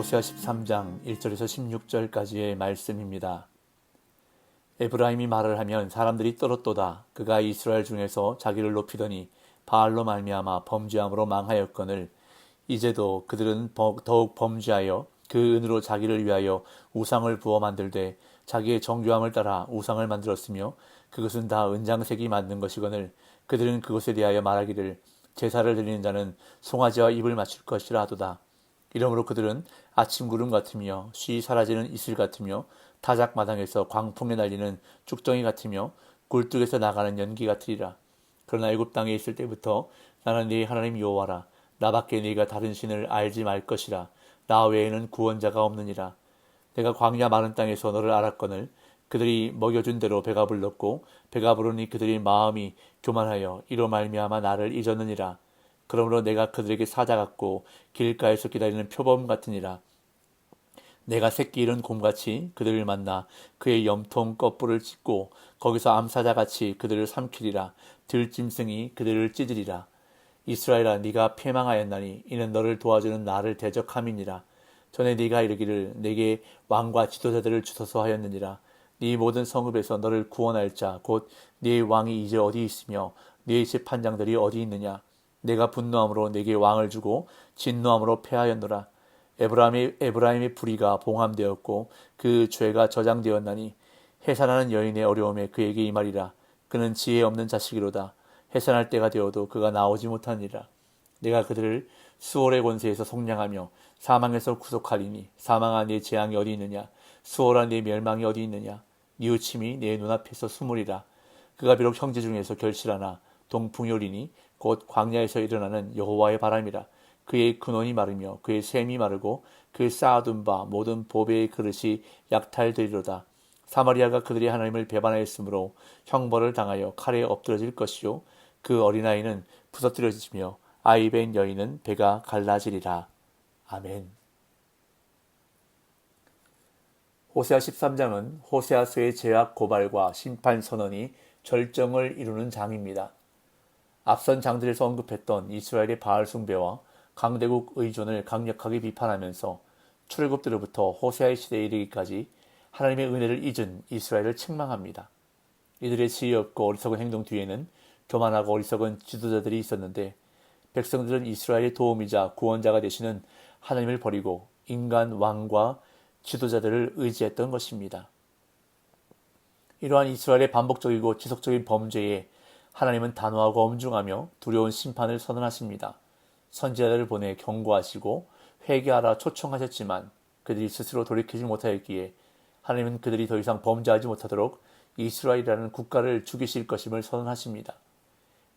호세아 13장 1절에서 16절까지의 말씀입니다. 에브라임이 말을 하면 사람들이 떨었도다. 그가 이스라엘 중에서 자기를 높이더니 바알로 말미암아 범죄함으로 망하였거늘 이제도 그들은 더욱 범죄하여 그 은으로 자기를 위하여 우상을 부어 만들되 자기의 정교함을 따라 우상을 만들었으며 그것은 다 은장색이 만든 것이거늘 그들은 그것에 대하여 말하기를 제사를 드리는 자는 송아지와 입을 맞출 것이라 하도다. 이러므로 그들은 아침 구름 같으며 쉬 사라지는 이슬 같으며 타작 마당에서 광풍에 날리는 쭉정이 같으며 굴뚝에서 나가는 연기 같으리라. 그러나 애굽 땅에 있을 때부터 나는 네 하나님 여호와라. 나밖에 네가 다른 신을 알지 말 것이라. 나 외에는 구원자가 없느니라. 내가 광야 마른 땅에서 너를 알았거늘 그들이 먹여준 대로 배가 불렀고 배가 부르니 그들이 마음이 교만하여 이로 말미암아 나를 잊었느니라. 그러므로 내가 그들에게 사자 같고 길가에서 기다리는 표범 같으니라. 내가 새끼 잃은 곰같이 그들을 만나 그의 염통 껍불을 찢고 거기서 암사자같이 그들을 삼키리라. 들짐승이 그들을 찢으리라. 이스라엘아, 네가 패망하였나니 이는 너를 도와주는 나를 대적함이니라. 전에 네가 이르기를 내게 왕과 지도자들을 주소서 하였느니라. 네 모든 성읍에서 너를 구원할 자 곧 네 왕이 이제 어디 있으며 네 집 판장들이 어디 있느냐. 내가 분노함으로 네게 왕을 주고 진노함으로 패하였노라. 에브라임의 불의가 봉함되었고 그 죄가 저장되었나니 해산하는 여인의 어려움에 그에게 임하리라. 그는 지혜 없는 자식이로다. 해산할 때가 되어도 그가 나오지 못하니라. 내가 그들을 수월의 권세에서 속량하며 사망에서 구속하리니 사망아 네 재앙이 어디 있느냐. 수월아 네 멸망이 어디 있느냐. 뉘우침이 내 눈앞에서 숨으리라. 그가 비록 형제 중에서 결실하나 동풍요리니 곧 광야에서 일어나는 여호와의 바람이라. 그의 근원이 마르며 그의 샘이 마르고 그 쌓아둔 바 모든 보배의 그릇이 약탈되리로다. 사마리아가 그들이 하나님을 배반하였으므로 형벌을 당하여 칼에 엎드러질 것이요 그 어린아이는 부서뜨려지며 아이벤 여인은 배가 갈라지리라. 아멘. 호세아 13장은 호세아서의 죄악 고발과 심판 선언이 절정을 이루는 장입니다. 앞선 장들에서 언급했던 이스라엘의 바알 숭배와 강대국 의존을 강력하게 비판하면서 출애굽 때로부터 호세아의 시대에 이르기까지 하나님의 은혜를 잊은 이스라엘을 책망합니다. 이들의 지혜 없고 어리석은 행동 뒤에는 교만하고 어리석은 지도자들이 있었는데 백성들은 이스라엘의 도움이자 구원자가 되시는 하나님을 버리고 인간 왕과 지도자들을 의지했던 것입니다. 이러한 이스라엘의 반복적이고 지속적인 범죄에 하나님은 단호하고 엄중하며 두려운 심판을 선언하십니다. 선지자들을 보내 경고하시고 회개하라 초청하셨지만 그들이 스스로 돌이키지 못하였기에 하나님은 그들이 더 이상 범죄하지 못하도록 이스라엘이라는 국가를 죽이실 것임을 선언하십니다.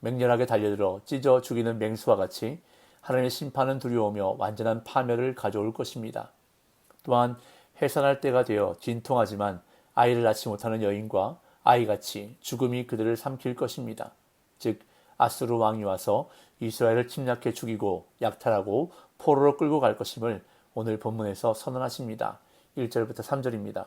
맹렬하게 달려들어 찢어 죽이는 맹수와 같이 하나님의 심판은 두려우며 완전한 파멸을 가져올 것입니다. 또한 해산할 때가 되어 진통하지만 아이를 낳지 못하는 여인과 아이같이 죽음이 그들을 삼킬 것입니다. 즉 아수르 왕이 와서 이스라엘을 침략해 죽이고 약탈하고 포로로 끌고 갈 것임을 오늘 본문에서 선언하십니다. 1절부터 3절입니다.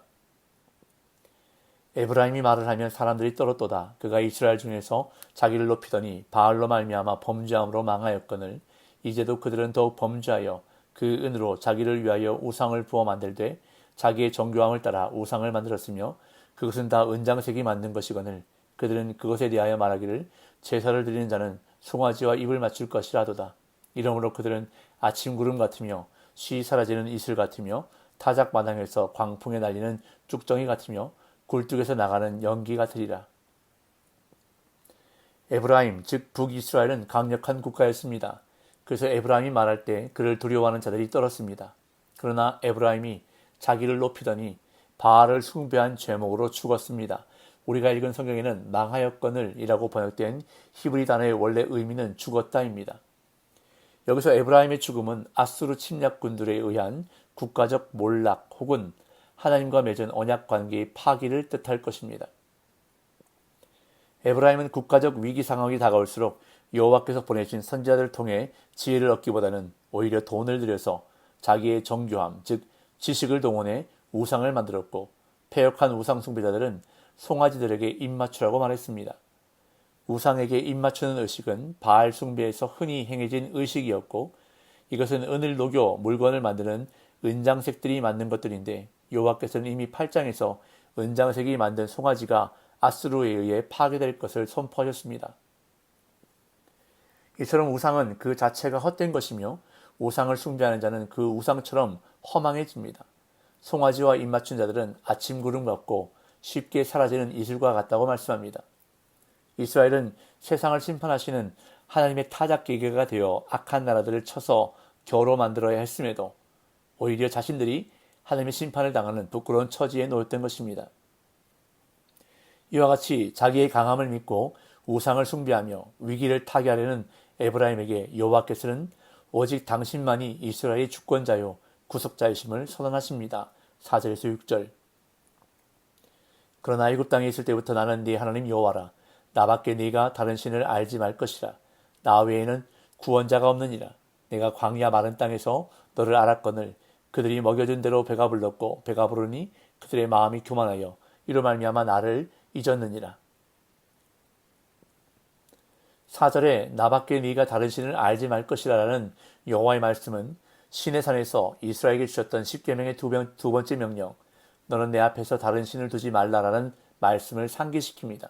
에브라임이 말을 하면 사람들이 떨었도다. 그가 이스라엘 중에서 자기를 높이더니 바알로 말미암아 범죄함으로 망하였거늘 이제도 그들은 더욱 범죄하여 그 은으로 자기를 위하여 우상을 부어 만들되 자기의 정교함을 따라 우상을 만들었으며 그것은 다 은장색이 만든 것이거늘 그들은 그것에 대하여 말하기를 제사를 드리는 자는 송아지와 입을 맞출 것이라 하도다. 이러므로 그들은 아침 구름 같으며 쉬 사라지는 이슬 같으며 타작 마당에서 광풍에 날리는 쭉정이 같으며 굴뚝에서 나가는 연기 같으리라. 에브라임 즉 북이스라엘은 강력한 국가였습니다. 그래서 에브라임이 말할 때 그를 두려워하는 자들이 떨었습니다. 그러나 에브라임이 자기를 높이더니 바알을 숭배한 죄목으로 죽었습니다. 우리가 읽은 성경에는 망하였거늘 이라고 번역된 히브리 단어의 원래 의미는 죽었다입니다. 여기서 에브라임의 죽음은 아수르 침략군들에 의한 국가적 몰락 혹은 하나님과 맺은 언약 관계의 파기를 뜻할 것입니다. 에브라임은 국가적 위기 상황이 다가올수록 여호와께서 보내신 선지자들을 통해 지혜를 얻기보다는 오히려 돈을 들여서 자기의 정교함, 즉 지식을 동원해 우상을 만들었고 패역한 우상 숭배자들은 송아지들에게 입맞추라고 말했습니다. 우상에게 입맞추는 의식은 바알 숭배에서 흔히 행해진 의식이었고 이것은 은을 녹여 물건을 만드는 은장색들이 만든 것들인데 여호와께서는 이미 8장에서 은장색이 만든 송아지가 아수르에 의해 파괴될 것을 선포하셨습니다. 이처럼 우상은 그 자체가 헛된 것이며 우상을 숭배하는 자는 그 우상처럼 허망해집니다. 송아지와 입맞춘 자들은 아침 구름 같고 쉽게 사라지는 이슬과 같다고 말씀합니다. 이스라엘은 세상을 심판하시는 하나님의 타작 기계가 되어 악한 나라들을 쳐서 겨로 만들어야 했음에도 오히려 자신들이 하나님의 심판을 당하는 부끄러운 처지에 놓였던 것입니다. 이와 같이 자기의 강함을 믿고 우상을 숭배하며 위기를 타개하려는 에브라임에게 여호와께서는 오직 당신만이 이스라엘의 주권자요 구속자이심을 선언하십니다. 4절에서 6절. 그러나 애굽 땅에 있을 때부터 나는 네 하나님 여호와라. 나밖에 네가 다른 신을 알지 말 것이라. 나 외에는 구원자가 없느니라. 내가 광야 마른 땅에서 너를 알았거늘 그들이 먹여준 대로 배가 불렀고 배가 부르니 그들의 마음이 교만하여 이로 말미암아 나를 잊었느니라. 4절에 나밖에 네가 다른 신을 알지 말 것이라라는 여호와의 말씀은 시내산에서 이스라엘에게 주셨던 십계명의 두 번째 명령, 너는 내 앞에서 다른 신을 두지 말라라는 말씀을 상기시킵니다.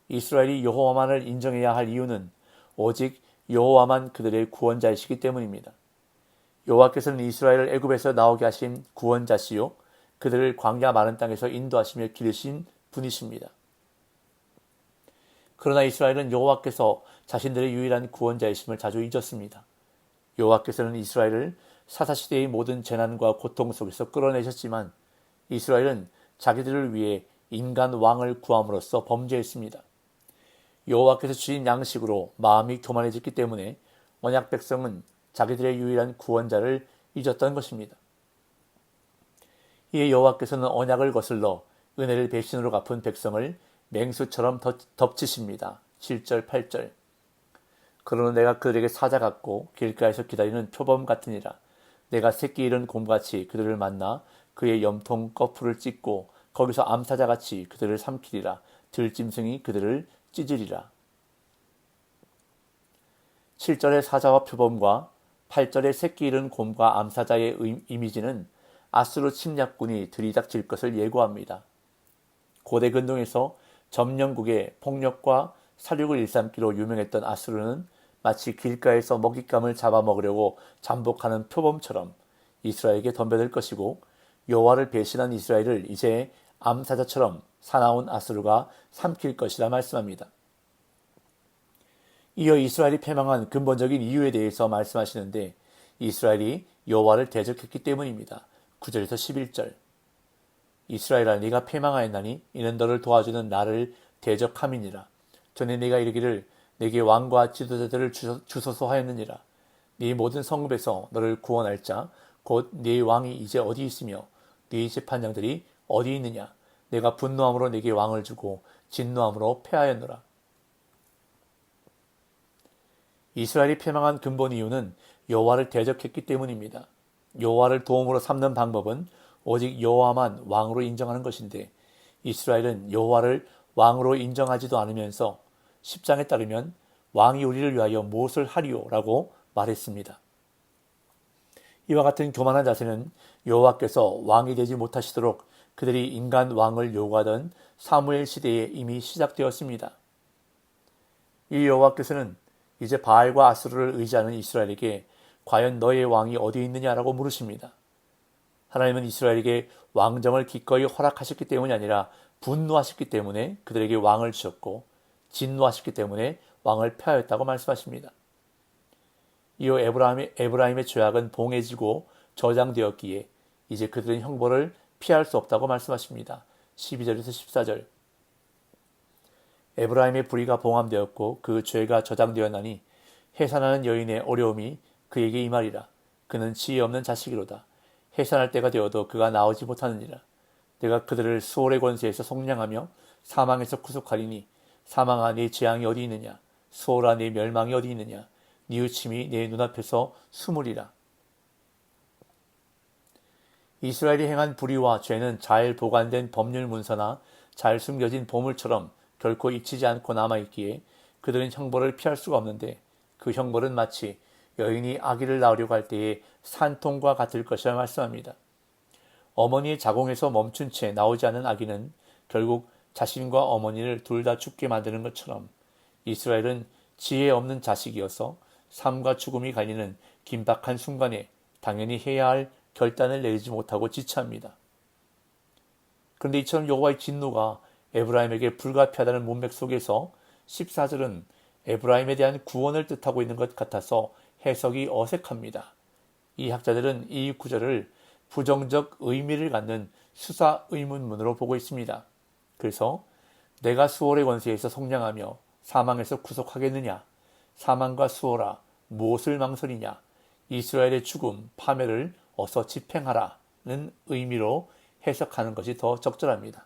이스라엘이 여호와만을 인정해야 할 이유는 오직 여호와만 그들의 구원자이시기 때문입니다. 여호와께서는 이스라엘을 애굽에서 나오게 하신 구원자시요 그들을 광야 마른 땅에서 인도하시며 기르신 분이십니다. 그러나 이스라엘은 여호와께서 자신들의 유일한 구원자이심을 자주 잊었습니다. 여호와께서는 이스라엘을 사사시대의 모든 재난과 고통 속에서 끌어내셨지만 이스라엘은 자기들을 위해 인간 왕을 구함으로써 범죄했습니다. 여호와께서 주신 양식으로 마음이 교만해졌기 때문에 언약 백성은 자기들의 유일한 구원자를 잊었던 것입니다. 이에 여호와께서는 언약을 거슬러 은혜를 배신으로 갚은 백성을 맹수처럼 덮치십니다. 7절 8절. 그러나 내가 그들에게 사자 같고 길가에서 기다리는 표범 같으니라. 내가 새끼 잃은 곰같이 그들을 만나 그의 염통 거풀을 찢고 거기서 암사자같이 그들을 삼키리라. 들짐승이 그들을 찢으리라. 7절의 사자와 표범과 8절의 새끼 잃은 곰과 암사자의 이미지는 아수르 침략군이 들이닥칠 것을 예고합니다. 고대 근동에서 점령국의 폭력과 살육을 일삼기로 유명했던 아수르는 마치 길가에서 먹잇감을 잡아먹으려고 잠복하는 표범처럼 이스라엘에게 덤벼들 것이고 여호와를 배신한 이스라엘을 이제 암사자처럼 사나운 아수르가 삼킬 것이라 말씀합니다. 이어 이스라엘이 패망한 근본적인 이유에 대해서 말씀하시는데 이스라엘이 여호와를 대적했기 때문입니다. 9절에서 11절. 이스라엘아 네가 패망하였나니 이는 너를 도와주는 나를 대적함이니라. 전에 네가 이르기를 내게 왕과 지도자들을 주소서 하였느니라. 네 모든 성읍에서 너를 구원할 자 곧 네 왕이 이제 어디 있으며 네 재판장들이 어디 있느냐. 내가 분노함으로 네게 왕을 주고 진노함으로 패하였노라. 이스라엘이 패망한 근본 이유는 여호와를 대적했기 때문입니다. 여호와를 도움으로 삼는 방법은 오직 여호와만 왕으로 인정하는 것인데 이스라엘은 여호와를 왕으로 인정하지도 않으면서 10장에 따르면 왕이 우리를 위하여 무엇을 하리요? 라고 말했습니다. 이와 같은 교만한 자세는 여호와께서 왕이 되지 못하시도록 그들이 인간 왕을 요구하던 사무엘 시대에 이미 시작되었습니다. 이 여호와께서는 이제 바알과 아수르를 의지하는 이스라엘에게 과연 너의 왕이 어디 있느냐라고 물으십니다. 하나님은 이스라엘에게 왕정을 기꺼이 허락하셨기 때문이 아니라 분노하셨기 때문에 그들에게 왕을 주셨고 진노하셨기 때문에 왕을 폐하였다고 말씀하십니다. 이어 에브라임의 죄악은 봉해지고 저장되었기에 이제 그들은 형벌을 피할 수 없다고 말씀하십니다. 12절에서 14절. 에브라임의 불의가 봉함되었고 그 죄가 저장되었나니 해산하는 여인의 어려움이 그에게 임하리라. 그는 지혜 없는 자식이로다. 해산할 때가 되어도 그가 나오지 못하느니라. 내가 그들을 수월의 권세에서 속량하며 사망에서 구속하리니 사망아 네 재앙이 어디 있느냐. 수월아 네 멸망이 어디 있느냐. 뉘우침이 내 눈앞에서 숨으리라. 이스라엘이 행한 불의와 죄는 잘 보관된 법률 문서나 잘 숨겨진 보물처럼 결코 잊히지 않고 남아있기에 그들은 형벌을 피할 수가 없는데 그 형벌은 마치 여인이 아기를 낳으려고 할 때의 산통과 같을 것이라 말씀합니다. 어머니의 자궁에서 멈춘 채 나오지 않은 아기는 결국 자신과 어머니를 둘 다 죽게 만드는 것처럼 이스라엘은 지혜 없는 자식이어서 삶과 죽음이 갈리는 긴박한 순간에 당연히 해야 할 결단을 내리지 못하고 지체합니다. 그런데 이처럼 여호와의 진노가 에브라임에게 불가피하다는 문맥 속에서 14절은 에브라임에 대한 구원을 뜻하고 있는 것 같아서 해석이 어색합니다. 이 학자들은 이 구절을 부정적 의미를 갖는 수사 의문문으로 보고 있습니다. 그래서 내가 수월의 권세에서 속량하며 사망에서 구속하겠느냐? 사망과 수월아 무엇을 망설이냐? 이스라엘의 죽음, 파멸을 어서 집행하라는 의미로 해석하는 것이 더 적절합니다.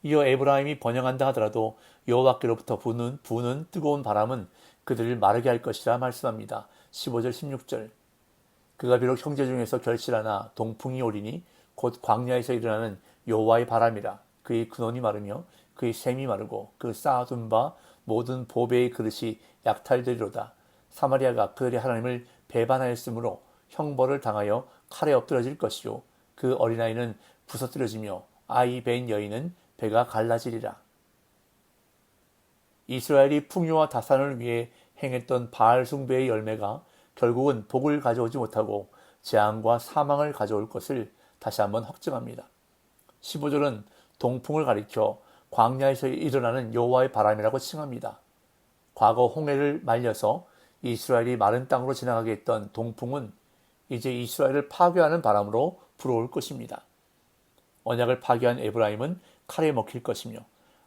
이어 에브라임이 번영한다 하더라도 여호와께로부터 부는 뜨거운 바람은 그들을 마르게 할 것이라 말씀합니다. 15절 16절 그가 비록 형제 중에서 결실하나 동풍이 오리니 곧 광야에서 일어나는 여호와의 바람이라. 그의 근원이 마르며 그의 샘이 마르고 그 쌓아둔 바 모든 보배의 그릇이 약탈되리로다. 사마리아가 그들의 하나님을 배반하였으므로 형벌을 당하여 칼에 엎드러질 것이요 그 어린아이는 부서뜨려지며 아이 벤 여인은 배가 갈라지리라. 이스라엘이 풍요와 다산을 위해 행했던 바알 숭배의 열매가 결국은 복을 가져오지 못하고 재앙과 사망을 가져올 것을 다시 한번 확증합니다. 15절은 동풍을 가리켜 광야에서 일어나는 여호와의 바람이라고 칭합니다. 과거 홍해를 말려서 이스라엘이 마른 땅으로 지나가게 했던 동풍은 이제 이스라엘을 파괴하는 바람으로 불어올 것입니다. 언약을 파괴한 에브라임은 칼에 먹힐 것이며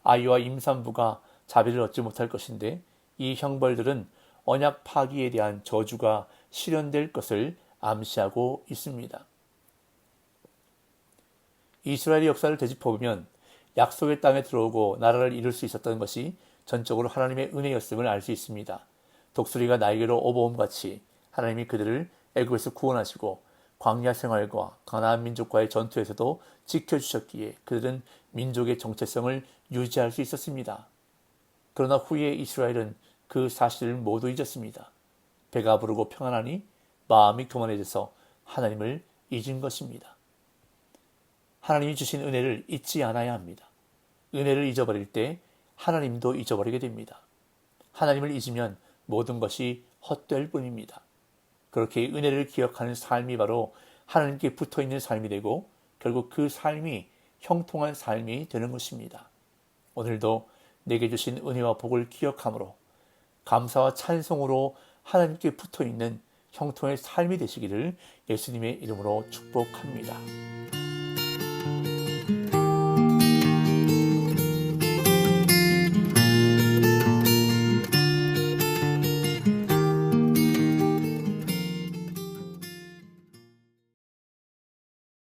아이와 임산부가 자비를 얻지 못할 것인데 이 형벌들은 언약 파기에 대한 저주가 실현될 것을 암시하고 있습니다. 이스라엘의 역사를 되짚어보면 약속의 땅에 들어오고 나라를 이룰 수 있었던 것이 전적으로 하나님의 은혜였음을 알 수 있습니다. 독수리가 날개로 오버옴같이 하나님이 그들을 애굽에서 구원하시고 광야 생활과 가나안 민족과의 전투에서도 지켜주셨기에 그들은 민족의 정체성을 유지할 수 있었습니다. 그러나 후에 이스라엘은 그 사실을 모두 잊었습니다. 배가 부르고 평안하니 마음이 교만해져서 하나님을 잊은 것입니다. 하나님이 주신 은혜를 잊지 않아야 합니다. 은혜를 잊어버릴 때 하나님도 잊어버리게 됩니다. 하나님을 잊으면 모든 것이 헛될 뿐입니다. 그렇게 은혜를 기억하는 삶이 바로 하나님께 붙어있는 삶이 되고 결국 그 삶이 형통한 삶이 되는 것입니다. 오늘도 내게 주신 은혜와 복을 기억함으로 감사와 찬송으로 하나님께 붙어있는 형통의 삶이 되시기를 예수님의 이름으로 축복합니다.